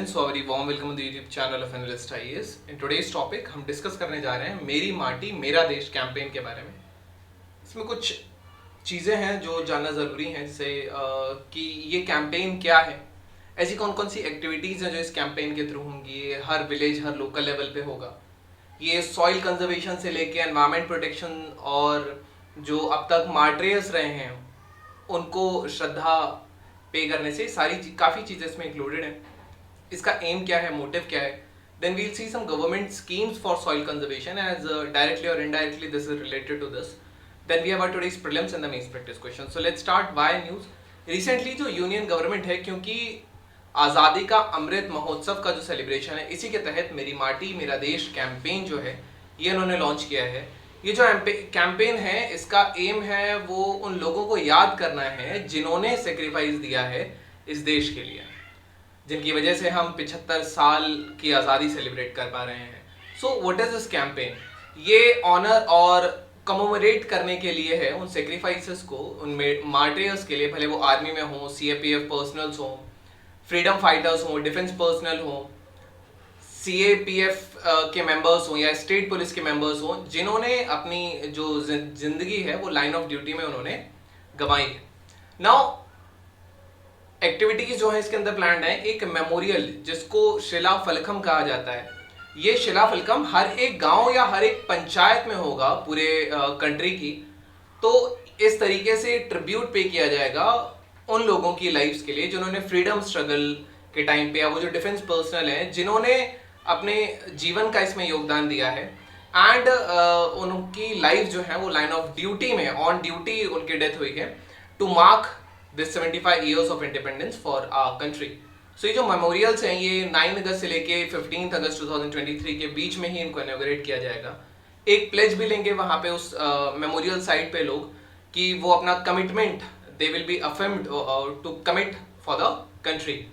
students, so a very warm welcome on the YouTube channel of Analyst IAS. In today's topic हम discuss करने जा रहे हैं मेरी माटी मेरा देश कैंपेन के बारे में। इसमें कुछ चीज़ें हैं जो जानना ज़रूरी हैं, जैसे कि ये कैंपेन क्या है, ऐसी कौन कौन सी एक्टिविटीज़ हैं जो इस कैंपेन के थ्रू होंगी, ये हर विलेज हर लोकल लेवल पे होगा, ये सॉइल कंजर्वेशन से लेके एनवायरमेंट प्रोटेक्शन और जो अब तक मार्टियर्स रहे हैं उनको श्रद्धा पे करने से सारी काफ़ी चीज़ें इसमें इंक्लूडेड हैं। इसका एम क्या है, मोटिव क्या है। Then we'll see some government schemes for soil conservation as directly और indirectly this is related to this. Then we have our today's prelims and the mains practice question. So let's start why news. Recently जो union government है, क्योंकि आज़ादी का अमृत महोत्सव का जो celebration है, इसी के तहत मेरी माटी मेरा देश कैंपेन जो है ये उन्होंने लॉन्च किया है। ये जो कैंपेन है इसका एम है वो उन लोगों को याद करना है जिन्होंने सेक्रीफाइस दिया है इस देश के लिए, जिनकी वजह से हम 75 साल की आज़ादी सेलिब्रेट कर पा रहे हैं। सो व्हाट इज दिस कैंपेन? ये ऑनर और कमोमरेट करने के लिए है उन सेक्रीफाइसेस को, उन मार्टियर्स के लिए, भले वो आर्मी में हो, सीएपीएफ पर्सनल्स हो, फ्रीडम फाइटर्स हो, डिफेंस पर्सनल हो, सीएपीएफ के मेंबर्स हो या स्टेट पुलिस के मेंबर्स हो, जिन्होंने अपनी जो जिंदगी है वो लाइन ऑफ ड्यूटी में उन्होंने गंवाई है। नाउ एक्टिविटीज जो है इसके अंदर प्लान्ड है एक मेमोरियल जिसको शिला फलकम कहा जाता है। ये शिला फलकम हर एक गांव या हर एक पंचायत में होगा पूरे कंट्री की। तो इस तरीके से ट्रिब्यूट पे किया जाएगा उन लोगों की लाइफ्स के लिए जिन्होंने फ्रीडम स्ट्रगल के टाइम पे, या वो जो डिफेंस पर्सनल हैं जिन्होंने अपने जीवन का इसमें योगदान दिया है, एंड उनकी लाइफ जो है वो लाइन ऑफ ड्यूटी में, ऑन ड्यूटी उनकी डेथ हुई है, to mark this 75 years of independence for our country. So ये जो मेमोरियल्स हैं ये 9 अगस्त से लेके 15 अगस्त 2023 के बीच में ही इनको इनॉग्रेट किया जाएगा। एक प्लेज भी लेंगे वहाँ पे उस मेमोरियल साइट पे लोग कि वो अपना commitment, they will be affirmed to commit for the country.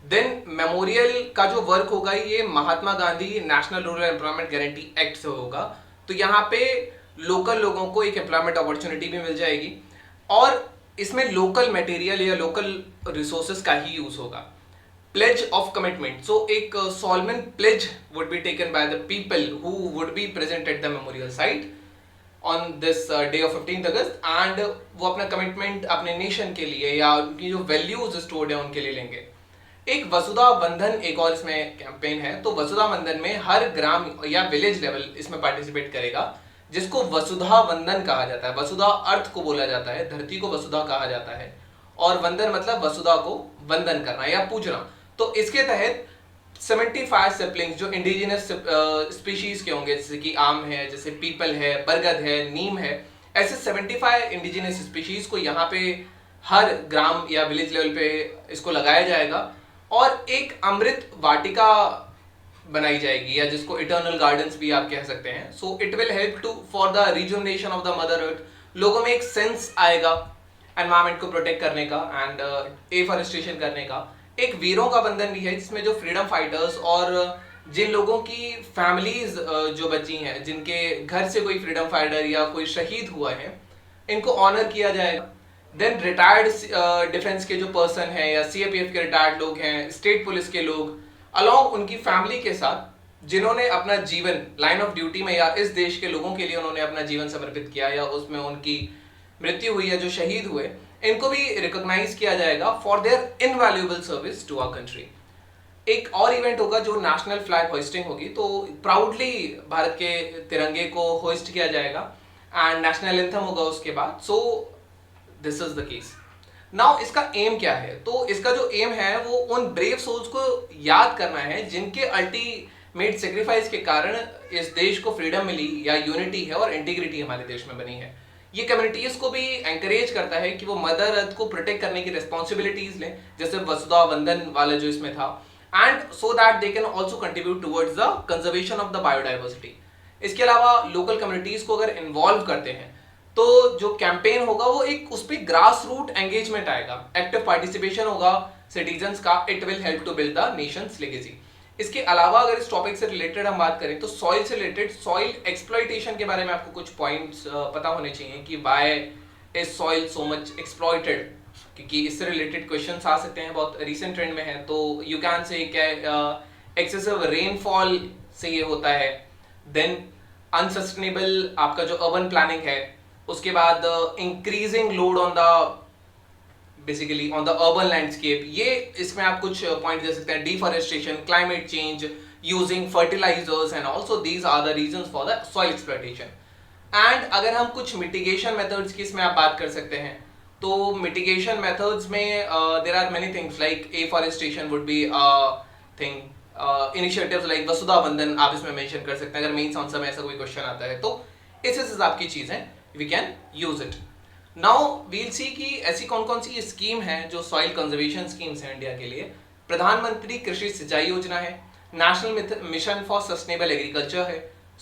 Then memorial का जो वर्क होगा ये Mahatma Gandhi national rural employment guarantee act से होगा। तो यहाँ पे लोकल लोगों को एक एम्प्लॉयमेंट अपॉर्चुनिटी भी मिल जाएगी और इसमें लोकल मटेरियल या लोकल रिसोर्सेज का ही यूज होगा। प्लेज ऑफ कमिटमेंट, सो एक solemn pledge would be taken by the people who would be present at the memorial site on this day of 15 August, and वो अपना commitment अपने nation के लिए या उनकी जो वैल्यूज स्टोर्ड है उनके लिए लेंगे। एक वसुधा बंधन एक और इसमें कैंपेन है। तो वसुधा बंधन में हर ग्राम या विलेज लेवल इसमें पार्टिसिपेट करेगा, जिसको वसुधा वंदन कहा जाता है। वसुधा अर्थ को बोला जाता है, धरती को वसुधा कहा जाता है, और वंदन मतलब वसुधा को वंदन करना या पूजना। तो इसके तहत 75 सिपलिंग्स जो इंडिजिनस स्पीशीज के होंगे, जैसे कि आम है, जैसे पीपल है, बरगद है, नीम है, ऐसे 75 इंडिजिनस स्पीशीज को यहाँ पे हर ग्राम या विलेज लेवल पे इसको लगाया जाएगा और एक अमृत वाटिका बनाई जाएगी, या जिसको इटर्नल गार्डन्स भी आप कह सकते हैं। So it will help to for the rejuvenation of the mother earth. लोगों में एक सेंस आएगा एनवायरमेंट को प्रोटेक्ट करने का एंड एफॉरेस्टेशन करने का। एक वीरों का बंधन भी है जिसमें जो फ्रीडम फाइटर्स और जिन लोगों की फैमिलीज जो बची हैं, जिनके घर से कोई फ्रीडम फाइटर या कोई शहीद हुआ है, इनको ऑनर किया जाएगा। देन रिटायर्ड डिफेंस के जो पर्सन है या सीएपीएफ के रिटायर्ड लोग हैं, स्टेट पुलिस के लोग, अलॉन्ग उनकी फैमिली के साथ, जिन्होंने अपना जीवन लाइन ऑफ ड्यूटी में या इस देश के लोगों के लिए उन्होंने अपना जीवन समर्पित किया या उसमें उनकी मृत्यु हुई या जो शहीद हुए, इनको भी रिकॉग्नाइज किया जाएगा for their invaluable service to our country. एक और इवेंट होगा जो नेशनल फ्लैग होइस्टिंग होगी। तो प्राउडली भारत के तिरंगे को होइस्ट किया जाएगा एंड नेशनल एंथम होगा उसके बाद। So this is the case. Now इसका एम क्या है? तो इसका जो एम है वो उन ब्रेव सोल्स को याद करना है जिनके अल्टीमेट सेक्रीफाइस के कारण इस देश को फ्रीडम मिली या यूनिटी है और इंटीग्रिटी हमारे देश में बनी है। ये कम्युनिटीज को भी एंकरेज करता है कि वो मदर अर्थ को प्रोटेक्ट करने की रिस्पॉन्सिबिलिटीज लें, जैसे वसुधा वंदन वाला जो इसमें था, and so that they can also contribute towards the conservation of the biodiversity. इसके अलावा लोकल कम्युनिटीज को अगर इन्वॉल्व करते हैं तो जो कैंपेन होगा वो एक उस पर ग्रास रूट एंगेजमेंट आएगा, एक्टिव पार्टिसिपेशन होगा सिटीजन्स का। It will help to build the nation's legacy. इसके अलावा अगर इस टॉपिक से रिलेटेड हम बात करें तो सॉइल से रिलेटेड सॉइल एक्सप्लॉइटेशन के बारे में आपको कुछ पॉइंट्स पता होने चाहिए कि why is soil so much exploited, क्योंकि इससे रिलेटेड क्वेश्चंस आ सकते हैं, बहुत रिसेंट ट्रेंड में है। तो यू कैन से क्या एक्सेसिव रेनफॉल से ये होता है, देन अनसस्टेनेबल आपका जो अर्बन प्लानिंग है, उसके बाद increasing load on the basically on the urban landscape, ये इसमें आप कुछ पॉइंट दे सकते हैं, deforestation, climate change, using fertilisers and also these are the reasons for the soil exploitation. And अगर हम कुछ मिटिगेशन मेथड्स की इसमें आप बात कर सकते हैं, तो मिटिगेशन मेथड्स में there are many things like afforestation would be thing, initiatives like Vasudha Vandan आप इसमें मेंशन कर सकते हैं अगर मेंस आंसर में ऐसा कोई क्वेश्चन आता है तो। इस हिसाब की चीजें we can use it. Now we'll see कि ऐसी कौन कौन सी स्कीम है जो सॉइल कंजर्वेशन स्कीम्स हैं इंडिया के लिए। प्रधानमंत्री कृषि सिंचाई योजना है, national mission for sustainable agriculture है,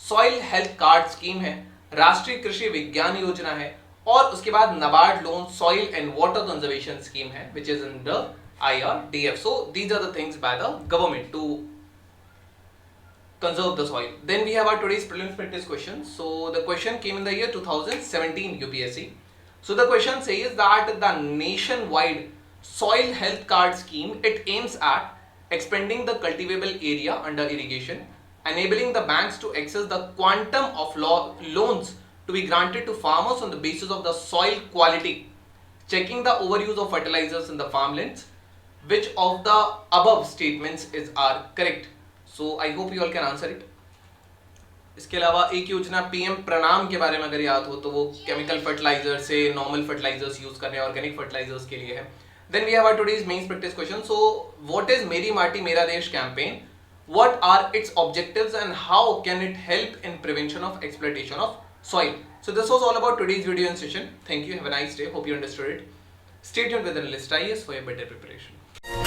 सॉइल हेल्थ कार्ड स्कीम है, राष्ट्रीय कृषि विज्ञान योजना है, और उसके बाद NABARD loan soil and water conservation scheme है which is under IRDF. So these are the things by the government to conserve the soil. Then we have our today's prelims practice question. So the question came in the year 2017 UPSC. So the question says that the nationwide soil health card scheme, it aims at expanding the cultivable area under irrigation, enabling the banks to access the quantum of loans to be granted to farmers on the basis of the soil quality, checking the overuse of fertilizers in the farmlands. Which of the above statements are correct? So I hope you all can answer it. इसके अलावा एक योजना PM प्रणाम के बारे में अगर याद हो तो वो केमिकल फर्टिलाइजर से नॉर्मल फर्टिलाइजर्स यूज करने ऑर्गेनिक फर्टिलाइजर्स के लिए है। Then we have our today's mains practice question. So what is Meri Mati Mera Desh campaign, what are its objectives and how can it help in prevention of exploitation of soil? So this was all about today's video and session. Thank you, have a nice day, hope you understood it. Stay tuned with Analyst IAS for a better preparation.